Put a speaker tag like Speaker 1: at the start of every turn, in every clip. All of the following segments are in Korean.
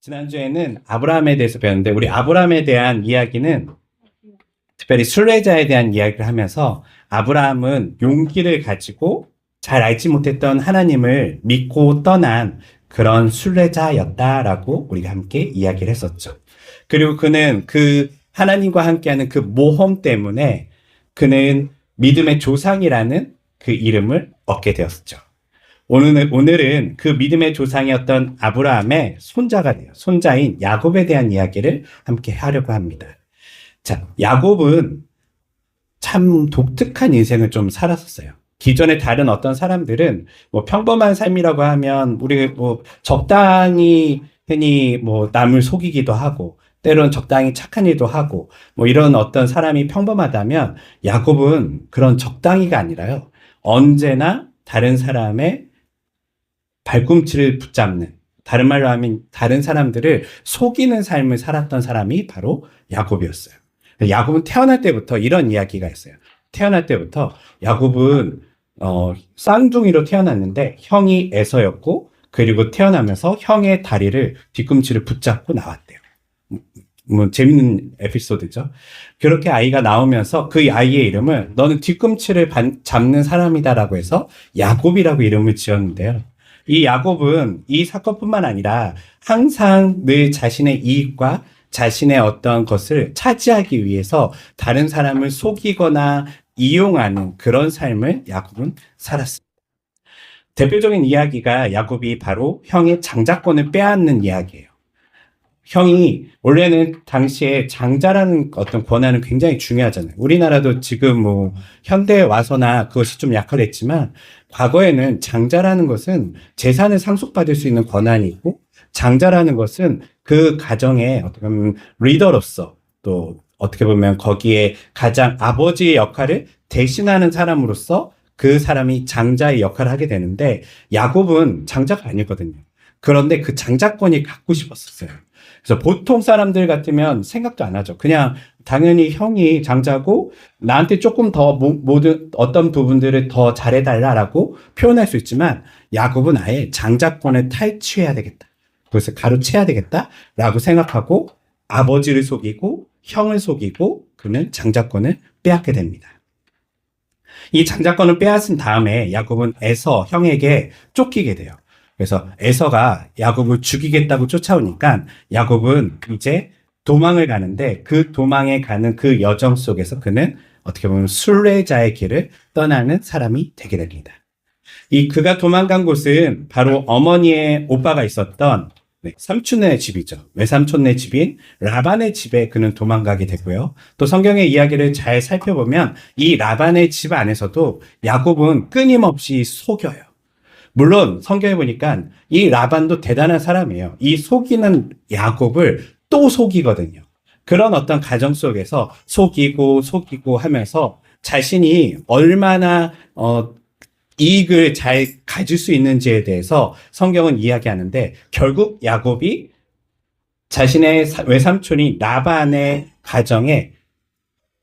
Speaker 1: 지난주에는 아브라함에 대해서 배웠는데 우리 아브라함에 대한 이야기는 특별히 순례자에 대한 이야기를 하면서 아브라함은 용기를 가지고 잘 알지 못했던 하나님을 믿고 떠난 그런 순례자였다라고 우리가 함께 이야기를 했었죠. 그리고 그는 그 하나님과 함께하는 그 모험 때문에 그는 믿음의 조상이라는 그 이름을 얻게 되었죠. 오늘은 그 믿음의 조상이었던 아브라함의 손자가 돼요. 손자인 야곱에 대한 이야기를 함께 하려고 합니다. 자, 야곱은 참 독특한 인생을 좀 살았었어요. 기존의 다른 어떤 사람들은 뭐 평범한 삶이라고 하면 우리 뭐 적당히 흔히 뭐 남을 속이기도 하고 때론 적당히 착한 일도 하고 뭐 이런 어떤 사람이 평범하다면 야곱은 그런 적당히가 아니라요. 언제나 다른 사람의 발꿈치를 붙잡는, 다른 말로 하면 다른 사람들을 속이는 삶을 살았던 사람이 바로 야곱이었어요. 야곱은 태어날 때부터 이런 이야기가 있어요. 태어날 때부터 야곱은 쌍둥이로 태어났는데 형이 에서였고 그리고 태어나면서 형의 다리를 뒤꿈치를 붙잡고 나왔대요. 뭐 재밌는 에피소드죠. 그렇게 아이가 나오면서 그 아이의 이름을 너는 뒤꿈치를 잡는 사람이다라고 해서 야곱이라고 이름을 지었는데요. 이 야곱은 이 사건뿐만 아니라 항상 늘 자신의 이익과 자신의 어떤 것을 차지하기 위해서 다른 사람을 속이거나 이용하는 그런 삶을 야곱은 살았습니다. 대표적인 이야기가 야곱이 바로 형의 장자권을 빼앗는 이야기예요. 형이 원래는 당시에 장자라는 어떤 권한은 굉장히 중요하잖아요. 우리나라도 지금 뭐 현대에 와서나 그것이 좀 약화됐지만 과거에는 장자라는 것은 재산을 상속받을 수 있는 권한이 있고 장자라는 것은 그 가정의 어떻게 보면 리더로서 또 어떻게 보면 거기에 가장 아버지의 역할을 대신하는 사람으로서 그 사람이 장자의 역할을 하게 되는데 야곱은 장자가 아니거든요. 그런데 그 장자권이 갖고 싶었었어요. 그래서 보통 사람들 같으면 생각도 안 하죠. 그냥 당연히 형이 장자고 나한테 조금 더 모든 어떤 부분들을 더 잘해달라라고 표현할 수 있지만 야곱은 아예 장자권을 탈취해야 되겠다. 그것을 가로채야 되겠다라고 생각하고 아버지를 속이고 형을 속이고 그는 장자권을 빼앗게 됩니다. 이 장자권을 빼앗은 다음에 야곱은 에서 형에게 쫓기게 돼요. 그래서 에서가 야곱을 죽이겠다고 쫓아오니까 야곱은 이제 도망을 가는데 그 도망에 가는 그 여정 속에서 그는 어떻게 보면 순례자의 길을 떠나는 사람이 되게 됩니다. 그가 도망간 곳은 바로 어머니의 오빠가 있었던 삼촌네 집이죠. 외삼촌네 집인 라반의 집에 그는 도망가게 되고요. 또 성경의 이야기를 잘 살펴보면 이 라반의 집 안에서도 야곱은 끊임없이 속여요. 물론 성경에 보니까 이 라반도 대단한 사람이에요. 이 속이는 야곱을 또 속이거든요. 그런 어떤 가정 속에서 속이고 하면서 자신이 얼마나 이익을 잘 가질 수 있는지에 대해서 성경은 이야기하는데 결국 야곱이 자신의 외삼촌이 라반의 가정에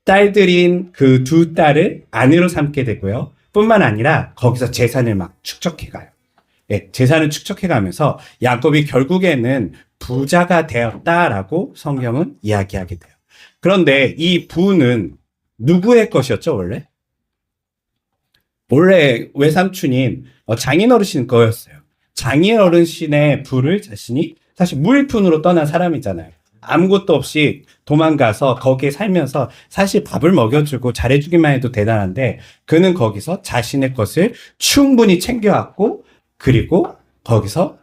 Speaker 1: 딸들인 그 두 딸을 아내로 삼게 되고요. 뿐만 아니라 거기서 재산을 막 축적해가요. 예, 재산을 축적해가면서 야곱이 결국에는 부자가 되었다라고 성경은 이야기하게 돼요. 그런데 이 부는 누구의 것이었죠, 원래? 원래 외삼촌인 장인어르신 거였어요. 장인어르신의 부를 자신이 사실 무일푼으로 떠난 사람이잖아요. 아무것도 없이 도망가서 거기에 살면서 사실 밥을 먹여주고 잘해주기만 해도 대단한데 그는 거기서 자신의 것을 충분히 챙겨왔고 그리고 거기서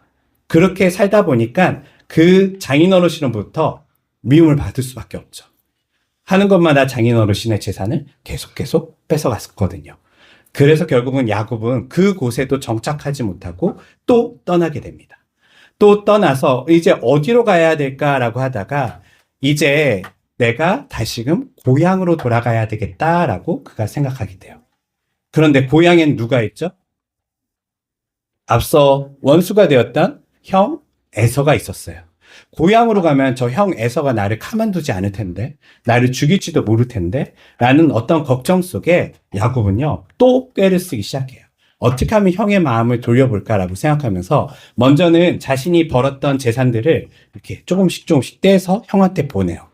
Speaker 1: 그렇게 살다 보니까 그 장인어르신으로부터 미움을 받을 수밖에 없죠. 하는 것마다 장인어르신의 재산을 계속 뺏어갔거든요. 그래서 결국은 야곱은 그곳에도 정착하지 못하고 또 떠나게 됩니다. 또 떠나서 이제 어디로 가야 될까라고 하다가 이제 내가 다시금 고향으로 돌아가야 되겠다라고 그가 생각하게 돼요. 그런데 고향엔 누가 있죠? 앞서 원수가 되었던 형 에서가 있었어요. 고향으로 가면 저 형 에서가 나를 가만두지 않을 텐데, 나를 죽일지도 모를 텐데 라는 어떤 걱정 속에 야곱은요 또 꾀를 쓰기 시작해요. 어떻게 하면 형의 마음을 돌려볼까라고 생각하면서 먼저는 자신이 벌었던 재산들을 이렇게 조금씩 조금씩 떼서 형한테 보내요.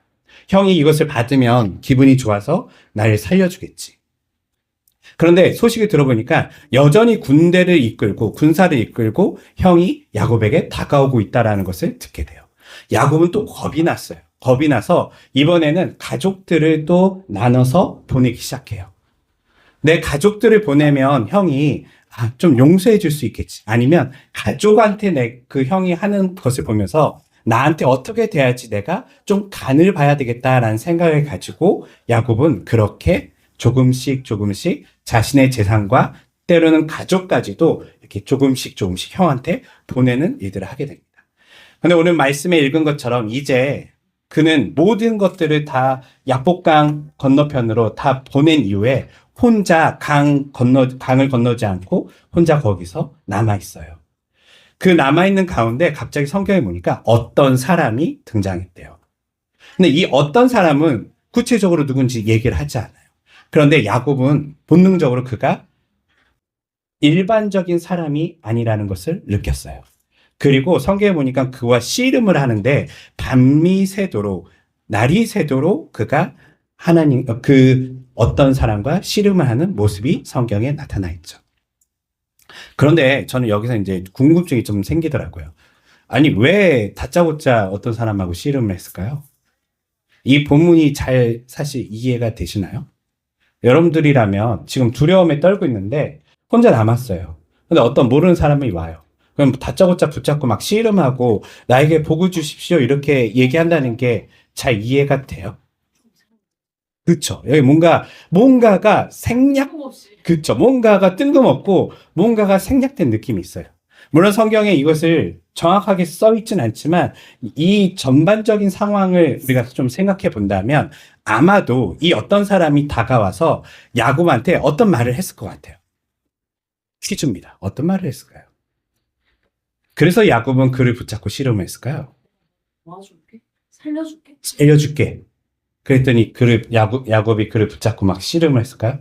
Speaker 1: 형이 이것을 받으면 기분이 좋아서 나를 살려주겠지. 그런데 소식을 들어보니까 여전히 군대를 이끌고 군사를 이끌고 형이 야곱에게 다가오고 있다라는 것을 듣게 돼요. 야곱은 또 겁이 났어요. 겁이 나서 이번에는 가족들을 또 나눠서 보내기 시작해요. 내 가족들을 보내면 형이 좀 용서해 줄 수 있겠지. 아니면 가족한테 그 형이 하는 것을 보면서 나한테 어떻게 대할지 내가 좀 간을 봐야 되겠다라는 생각을 가지고 야곱은 그렇게 조금씩 조금씩 자신의 재산과 때로는 가족까지도 이렇게 조금씩 조금씩 형한테 보내는 일들을 하게 됩니다. 근데 오늘 말씀에 읽은 것처럼 이제 그는 모든 것들을 다 약복강 건너편으로 다 보낸 이후에 혼자 강을 건너지 않고 혼자 거기서 남아있어요. 그 남아있는 가운데 갑자기 성경에 보니까 어떤 사람이 등장했대요. 근데 이 어떤 사람은 구체적으로 누군지 얘기를 하지 않아요. 그런데 야곱은 본능적으로 그가 일반적인 사람이 아니라는 것을 느꼈어요. 그리고 성경에 보니까 그와 씨름을 하는데 밤이 새도록 날이 새도록 그가 그 어떤 사람과 씨름을 하는 모습이 성경에 나타나 있죠. 그런데 저는 여기서 이제 궁금증이 좀 생기더라고요. 아니, 왜 다짜고짜 어떤 사람하고 씨름을 했을까요? 이 본문이 잘 사실 이해가 되시나요? 여러분들이라면 지금 두려움에 떨고 있는데 혼자 남았어요. 근데 어떤 모르는 사람이 와요. 그럼 다짜고짜 붙잡고 막 씨름하고 나에게 복을 주십시오 이렇게 얘기한다는 게 잘 이해가 돼요? 그렇죠. 여기 뭔가가 그렇죠. 뭔가가 뜬금없고 뭔가가 생략된 느낌이 있어요. 물론 성경에 이것을 정확하게 써 있진 않지만 이 전반적인 상황을 우리가 좀 생각해 본다면 아마도 이 어떤 사람이 다가와서 야곱한테 어떤 말을 했을 것 같아요. 퀴즈입니다. 어떤 말을 했을까요? 그래서 야곱은 그를 붙잡고 씨름을 했을까요?
Speaker 2: 도와줄게? 살려줄게?
Speaker 1: 살려줄게. 그랬더니 야곱이 그를 붙잡고 막 씨름을 했을까요?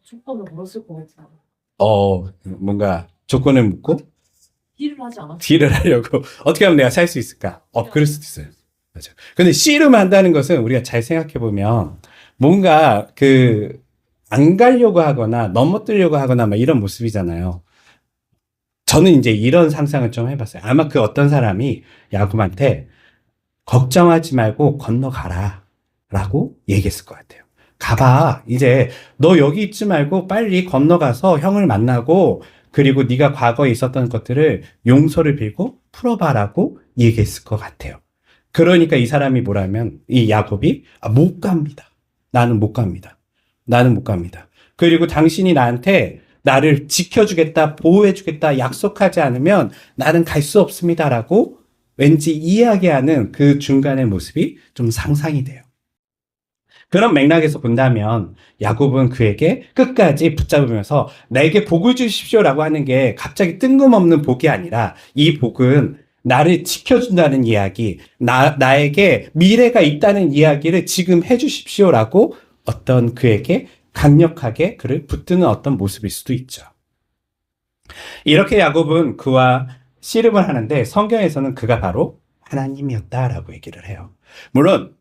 Speaker 2: 조건을 걸었을 것 같아.
Speaker 1: 뭔가 조건을 묻고
Speaker 2: 딜을 하지 않았어.
Speaker 1: 딜을 하려고 어떻게 하면 내가 살 수 있을까? 그럴 수도 있어요. 맞아. 근데 씨름을 한다는 것은 우리가 잘 생각해 보면 뭔가 안 가려고 하거나 넘어뜨려고 하거나 막 이런 모습이잖아요. 저는 이제 이런 상상을 좀 해봤어요. 아마 그 어떤 사람이 야곱한테 걱정하지 말고 건너가라 라고 얘기했을 것 같아요. 가봐. 이제 너 여기 있지 말고 빨리 건너가서 형을 만나고 그리고 네가 과거에 있었던 것들을 용서를 빌고 풀어봐라고 얘기했을 것 같아요. 그러니까 이 사람이 뭐라면 이 야곱이 못 갑니다. 나는 못 갑니다. 나는 못 갑니다. 그리고 당신이 나를 지켜주겠다, 보호해주겠다 약속하지 않으면 나는 갈 수 없습니다라고 왠지 이야기하는 그 중간의 모습이 좀 상상이 돼요. 그런 맥락에서 본다면 야곱은 그에게 끝까지 붙잡으면서 내게 복을 주십시오라고 하는 게 갑자기 뜬금없는 복이 아니라 이 복은 나를 지켜준다는 이야기, 나에게 미래가 있다는 이야기를 지금 해주십시오라고 어떤 그에게 강력하게 그를 붙드는 어떤 모습일 수도 있죠. 이렇게 야곱은 그와 씨름을 하는데 성경에서는 그가 바로 하나님이었다라고 얘기를 해요. 물론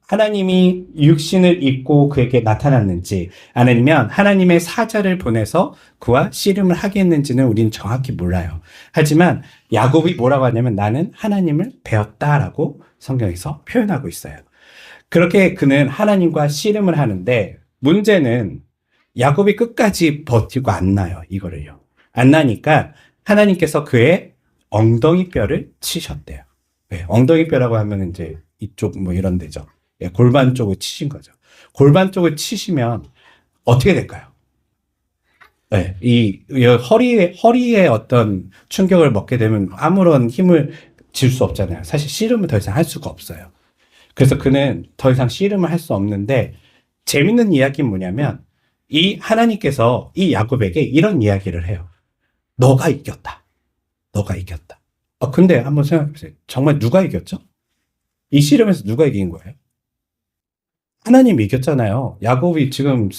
Speaker 1: 하나님이 육신을 입고 그에게 나타났는지 아니면 하나님의 사자를 보내서 그와 씨름을 하게 했는지는 우리는 정확히 몰라요. 하지만 야곱이 뭐라고 하냐면 나는 하나님을 배웠다라고 성경에서 표현하고 있어요. 그렇게 그는 하나님과 씨름을 하는데 문제는 야곱이 끝까지 버티고 안 나요. 이거를요. 안 나니까 하나님께서 그의 엉덩이 뼈를 치셨대요. 네, 엉덩이 뼈라고 하면 이제 이쪽 뭐 이런 데죠. 예, 골반 쪽을 치신 거죠. 골반 쪽을 치시면 어떻게 될까요? 네, 이 허리에 어떤 충격을 먹게 되면 아무런 힘을 질 수 없잖아요. 사실 씨름을 더 이상 할 수가 없어요. 그래서 그는 더 이상 씨름을 할 수 없는데 재밌는 이야기는 뭐냐면 이 하나님께서 이 야곱에게 이런 이야기를 해요. 너가 이겼다. 너가 이겼다. 근데 한번 생각해 보세요. 정말 누가 이겼죠? 이 씨름에서 누가 이긴 거예요? 하나님이 이겼잖아요. 야곱이 지금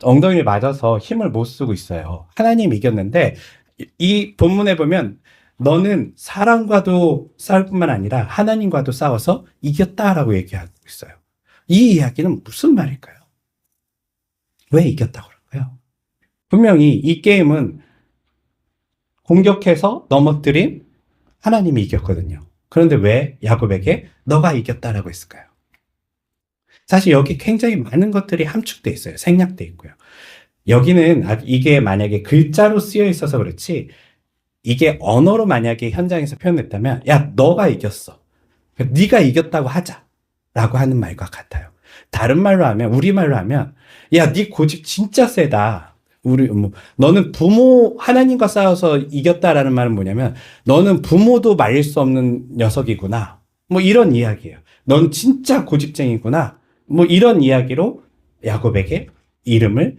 Speaker 1: 엉덩이를 맞아서 힘을 못 쓰고 있어요. 하나님이 이겼는데 이 본문에 보면 너는 사람과도 싸울 뿐만 아니라 하나님과도 싸워서 이겼다라고 얘기하고 있어요. 이 이야기는 무슨 말일까요? 왜 이겼다고 그럴까요? 분명히 이 게임은 공격해서 넘어뜨린 하나님이 이겼거든요. 그런데 왜 야곱에게 너가 이겼다라고 했을까요? 사실 여기 굉장히 많은 것들이 함축되어 있어요. 생략되어 있고요. 여기는 이게 만약에 글자로 쓰여 있어서 그렇지 이게 언어로 만약에 현장에서 표현됐다면 야 너가 이겼어. 네가 이겼다고 하자라고 하는 말과 같아요. 다른 말로 하면 우리말로 하면 야 네 고집 진짜 세다. 너는 부모 하나님과 싸워서 이겼다라는 말은 뭐냐면 너는 부모도 말릴 수 없는 녀석이구나. 뭐 이런 이야기예요. 넌 진짜 고집쟁이구나. 뭐 이런 이야기로 야곱에게 이름을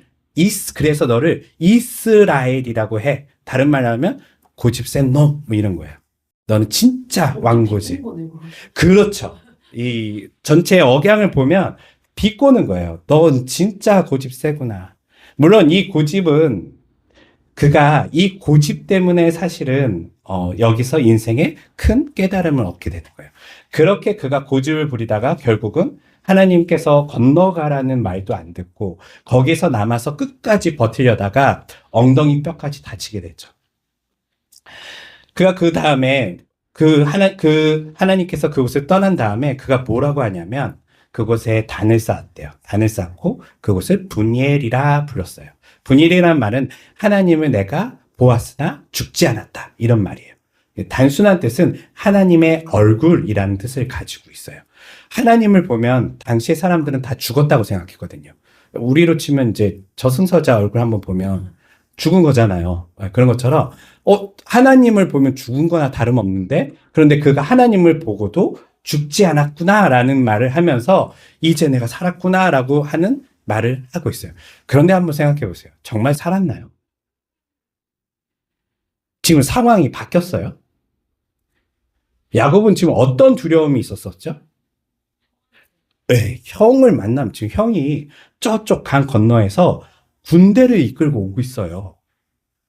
Speaker 1: 그래서 너를 이스라엘이라고 해. 다른 말로 하면 고집 센 놈, 뭐 이런 거예요. 너는 진짜 왕고지. 그렇죠. 이 전체 억양을 보면 비꼬는 거예요. 넌 진짜 고집 세구나. 물론 이 고집은 그가 이 고집 때문에 사실은 여기서 인생에 큰 깨달음을 얻게 되는 거예요. 그렇게 그가 고집을 부리다가 결국은 하나님께서 건너가라는 말도 안 듣고 거기서 남아서 끝까지 버티려다가 엉덩이 뼈까지 다치게 되죠. 그가 그 다음에 하나님께서 그곳을 떠난 다음에 그가 뭐라고 하냐면 그곳에 단을 쌓았대요. 단을 쌓고 그곳을 분이엘이라 불렀어요. 분이엘이라는 말은 하나님을 내가 보았으나 죽지 않았다. 이런 말이에요. 단순한 뜻은 하나님의 얼굴이라는 뜻을 가지고 있어요. 하나님을 보면 당시의 사람들은 다 죽었다고 생각했거든요. 우리로 치면 이제 저승사자 얼굴 한번 보면 죽은 거잖아요. 그런 것처럼 하나님을 보면 죽은 거나 다름없는데 그런데 그가 하나님을 보고도 죽지 않았구나라는 말을 하면서 이제 내가 살았구나라고 하는 말을 하고 있어요. 그런데 한번 생각해 보세요. 정말 살았나요? 지금 상황이 바뀌었어요. 야곱은 지금 어떤 두려움이 있었었죠? 네, 형을 만나면 지금 형이 저쪽 강 건너에서 군대를 이끌고 오고 있어요.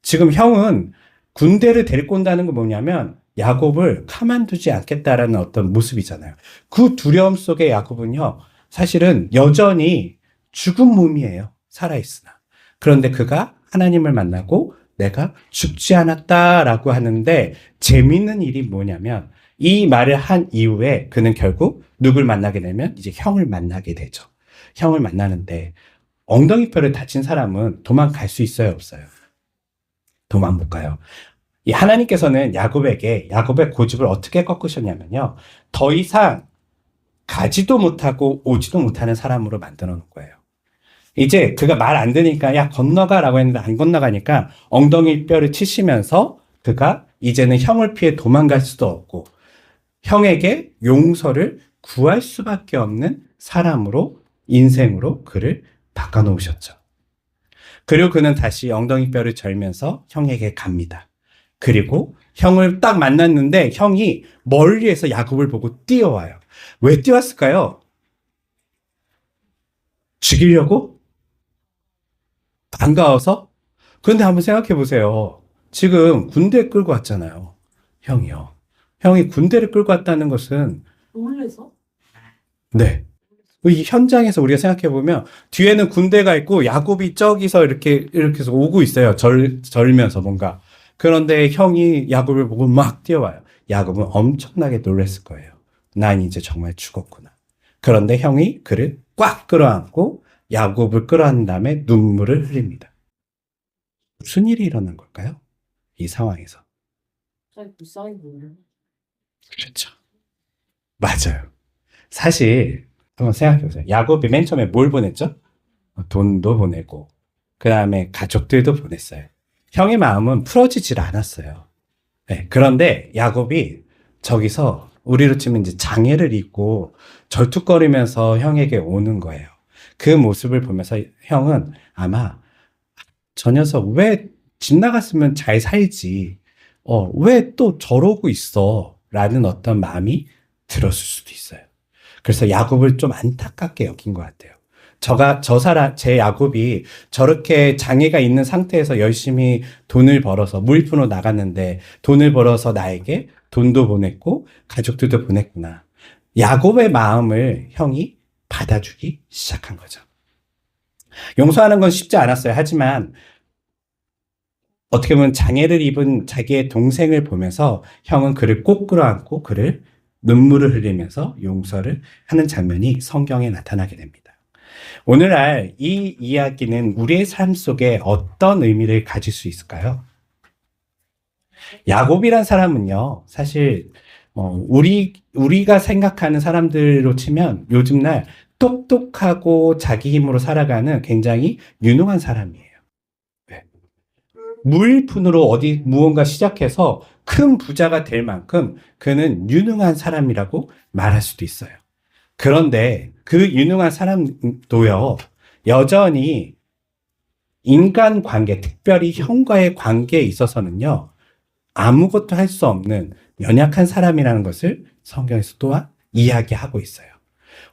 Speaker 1: 지금 형은 군대를 데리고 온다는 건 뭐냐면 야곱을 가만두지 않겠다라는 어떤 모습이잖아요. 그 두려움 속에 야곱은요, 사실은 여전히 죽은 몸이에요. 살아있으나. 그런데 그가 하나님을 만나고 내가 죽지 않았다라고 하는데 재미있는 일이 뭐냐면 이 말을 한 이후에 그는 결국 누굴 만나게 되면 이제 형을 만나게 되죠. 형을 만나는데 엉덩이뼈를 다친 사람은 도망갈 수 있어요, 없어요? 도망 못 가요. 이 하나님께서는 야곱의 고집을 어떻게 꺾으셨냐면요. 더 이상 가지도 못하고 오지도 못하는 사람으로 만들어 놓은 거예요. 이제 그가 말 안 듣니까 야 건너가라고 했는데 안 건너가니까 엉덩이 뼈를 치시면서 그가 이제는 형을 피해 도망갈 수도 없고 형에게 용서를 구할 수밖에 없는 사람으로 인생으로 그를 바꿔놓으셨죠. 그리고 그는 다시 엉덩이 뼈를 절면서 형에게 갑니다. 그리고 형을 딱 만났는데 형이 멀리에서 야곱을 보고 뛰어와요. 왜 뛰어왔을까요? 죽이려고? 반가워서? 그런데 한번 생각해 보세요. 지금 군대 끌고 왔잖아요. 형이요. 형이 군대를 끌고 왔다는 것은
Speaker 2: 놀래서?
Speaker 1: 네. 이 현장에서 우리가 생각해 보면 뒤에는 군대가 있고 야곱이 저기서 이렇게 해서 오고 있어요. 절면서 뭔가. 그런데 형이 야곱을 보고 막 뛰어와요. 야곱은 엄청나게 놀랐을 거예요. 난 이제 정말 죽었구나. 그런데 형이 그를 꽉 끌어안고 야곱을 끌어안은 다음에 눈물을 흘립니다. 무슨 일이 일어난 걸까요? 이 상황에서.
Speaker 2: 자기 불쌍히 보여.
Speaker 1: 그렇죠. 맞아요. 사실 한번 생각해보세요. 야곱이 맨 처음에 뭘 보냈죠? 돈도 보내고 그 다음에 가족들도 보냈어요. 형의 마음은 풀어지질 않았어요. 네, 그런데 야곱이 저기서 우리로 치면 이제 장애를 입고 절뚝거리면서 형에게 오는 거예요. 그 모습을 보면서 형은 아마 저 녀석 왜 집 나갔으면 잘 살지 왜 또 저러고 있어 라는 어떤 마음이 들었을 수도 있어요. 그래서 야곱을 좀 안타깝게 여긴 것 같아요. 제 야곱이 저렇게 장애가 있는 상태에서 열심히 돈을 벌어서 무일푼으로 나갔는데 돈을 벌어서 나에게 돈도 보냈고 가족들도 보냈구나. 야곱의 마음을 형이 받아주기 시작한 거죠. 용서하는 건 쉽지 않았어요. 하지만 어떻게 보면 장애를 입은 자기의 동생을 보면서 형은 그를 꼭 끌어안고 그를 눈물을 흘리면서 용서를 하는 장면이 성경에 나타나게 됩니다. 오늘날 이 이야기는 우리의 삶 속에 어떤 의미를 가질 수 있을까요? 야곱이란 사람은요, 사실 우리가 생각하는 사람들로 치면 요즘날 똑똑하고 자기 힘으로 살아가는 굉장히 유능한 사람이에요. 네. 무일푼으로 어디 무언가 시작해서 큰 부자가 될 만큼 그는 유능한 사람이라고 말할 수도 있어요. 그런데 그 유능한 사람도요, 여전히 인간 관계, 특별히 형과의 관계에 있어서는요, 아무것도 할 수 없는 연약한 사람이라는 것을 성경에서 또한 이야기하고 있어요.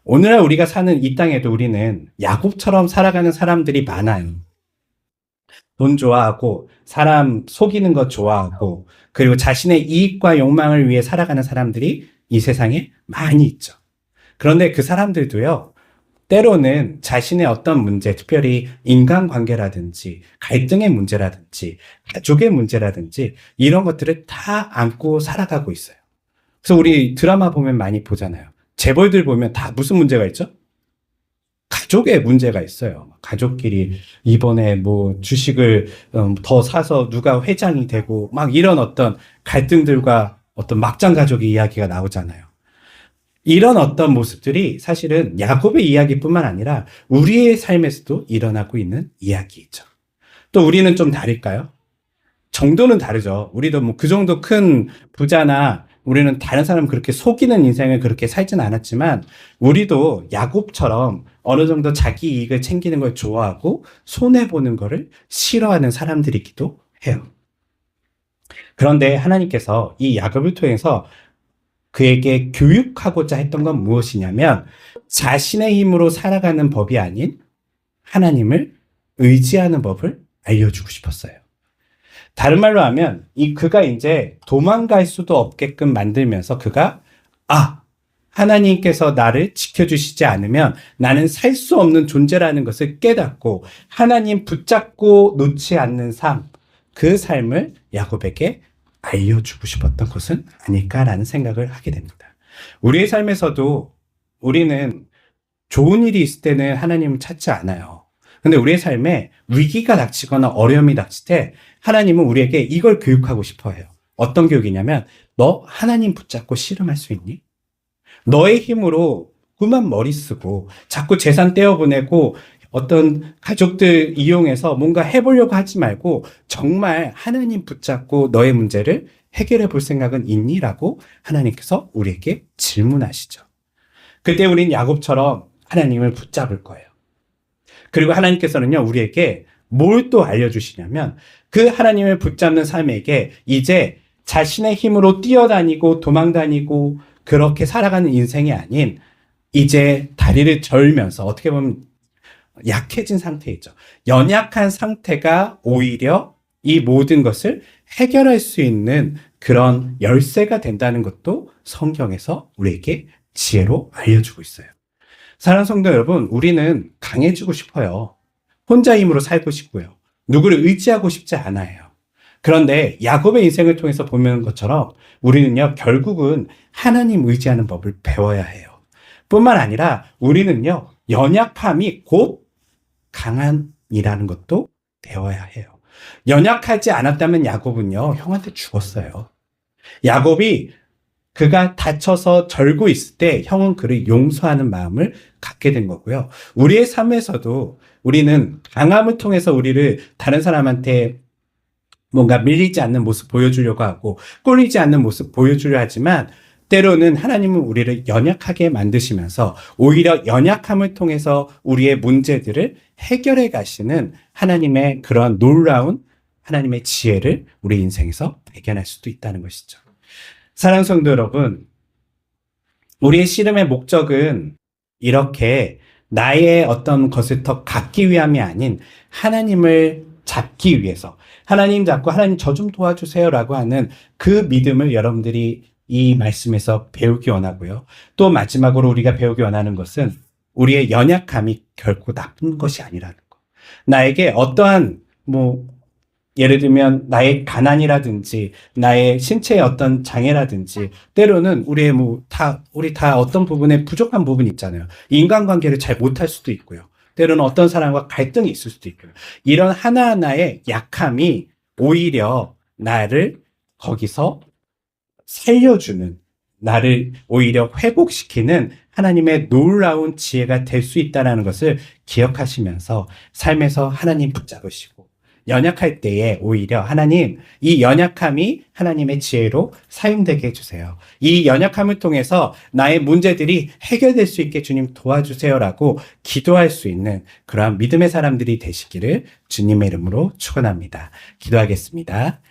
Speaker 1: 오늘날 우리가 사는 이 땅에도 우리는 야곱처럼 살아가는 사람들이 많아요. 돈 좋아하고 사람 속이는 것 좋아하고 그리고 자신의 이익과 욕망을 위해 살아가는 사람들이 이 세상에 많이 있죠. 그런데 그 사람들도요, 때로는 자신의 어떤 문제, 특별히 인간관계라든지 갈등의 문제라든지 가족의 문제라든지 이런 것들을 다 안고 살아가고 있어요. 그래서 우리 드라마 보면 많이 보잖아요. 재벌들 보면 다 무슨 문제가 있죠? 가족의 문제가 있어요. 가족끼리 이번에 뭐 주식을 더 사서 누가 회장이 되고 막 이런 어떤 갈등들과 어떤 막장 가족의 이야기가 나오잖아요. 이런 어떤 모습들이 사실은 야곱의 이야기뿐만 아니라 우리의 삶에서도 일어나고 있는 이야기이죠. 또 우리는 좀 다를까요? 정도는 다르죠. 우리도 뭐 그 정도 큰 부자나 우리는 다른 사람 그렇게 속이는 인생을 그렇게 살진 않았지만 우리도 야곱처럼 어느 정도 자기 이익을 챙기는 걸 좋아하고 손해보는 거를 싫어하는 사람들이기도 해요. 그런데 하나님께서 이 야곱을 통해서 그에게 교육하고자 했던 건 무엇이냐면 자신의 힘으로 살아가는 법이 아닌 하나님을 의지하는 법을 알려주고 싶었어요. 다른 말로 하면 그가 이제 도망갈 수도 없게끔 만들면서 그가 하나님께서 나를 지켜주시지 않으면 나는 살 수 없는 존재라는 것을 깨닫고 하나님 붙잡고 놓지 않는 삶, 그 삶을 야곱에게 알려주고 싶었던 것은 아닐까라는 생각을 하게 됩니다. 우리의 삶에서도 우리는 좋은 일이 있을 때는 하나님을 찾지 않아요. 근데 우리의 삶에 위기가 닥치거나 어려움이 닥칠 때 하나님은 우리에게 이걸 교육하고 싶어 해요. 어떤 교육이냐면 너 하나님 붙잡고 씨름할 수 있니? 너의 힘으로 그만 머리 쓰고 자꾸 재산 떼어보내고 어떤 가족들 이용해서 뭔가 해보려고 하지 말고 정말 하나님 붙잡고 너의 문제를 해결해 볼 생각은 있니? 라고 하나님께서 우리에게 질문하시죠. 그때 우린 야곱처럼 하나님을 붙잡을 거예요. 그리고 하나님께서는요, 우리에게 뭘 또 알려주시냐면 그 하나님을 붙잡는 삶에게 이제 자신의 힘으로 뛰어다니고 도망다니고 그렇게 살아가는 인생이 아닌 이제 다리를 절면서 어떻게 보면 약해진 상태이죠. 연약한 상태가 오히려 이 모든 것을 해결할 수 있는 그런 열쇠가 된다는 것도 성경에서 우리에게 지혜로 알려주고 있어요. 사랑하는 성도 여러분, 우리는 강해지고 싶어요. 혼자 힘으로 살고 싶고요. 누구를 의지하고 싶지 않아요. 그런데 야곱의 인생을 통해서 보는 것처럼 우리는요, 결국은 하나님 의지하는 법을 배워야 해요. 뿐만 아니라 우리는요, 연약함이 곧 강함이라는 것도 배워야 해요. 연약하지 않았다면 야곱은요, 형한테 죽었어요. 야곱이 그가 다쳐서 절고 있을 때 형은 그를 용서하는 마음을 갖게 된 거고요. 우리의 삶에서도 우리는 강함을 통해서 우리를 다른 사람한테 뭔가 밀리지 않는 모습 보여주려고 하고 꿀리지 않는 모습 보여주려 하지만 때로는 하나님은 우리를 연약하게 만드시면서 오히려 연약함을 통해서 우리의 문제들을 해결해 가시는 하나님의 그런 놀라운 하나님의 지혜를 우리 인생에서 발견할 수도 있다는 것이죠. 사랑하는 성도 여러분, 우리의 씨름의 목적은 이렇게 나의 어떤 것을 더 갖기 위함이 아닌 하나님을 잡기 위해서 하나님 잡고 하나님 저 좀 도와주세요라고 하는 그 믿음을 여러분들이 이 말씀에서 배우기 원하고요. 또 마지막으로 우리가 배우기 원하는 것은 우리의 연약함이 결코 나쁜 것이 아니라는 거. 나에게 어떠한 예를 들면 나의 가난이라든지 나의 신체의 어떤 장애라든지 때로는 우리 다 어떤 부분에 부족한 부분이 있잖아요. 인간관계를 잘 못할 수도 있고요. 때로는 어떤 사람과 갈등이 있을 수도 있고요. 이런 하나하나의 약함이 오히려 나를 거기서 살려주는, 나를 오히려 회복시키는 하나님의 놀라운 지혜가 될 수 있다는 것을 기억하시면서 삶에서 하나님 붙잡으시고 연약할 때에 오히려 하나님, 이 연약함이 하나님의 지혜로 사용되게 해주세요. 이 연약함을 통해서 나의 문제들이 해결될 수 있게 주님 도와주세요라고 기도할 수 있는 그러한 믿음의 사람들이 되시기를 주님의 이름으로 축원합니다. 기도하겠습니다.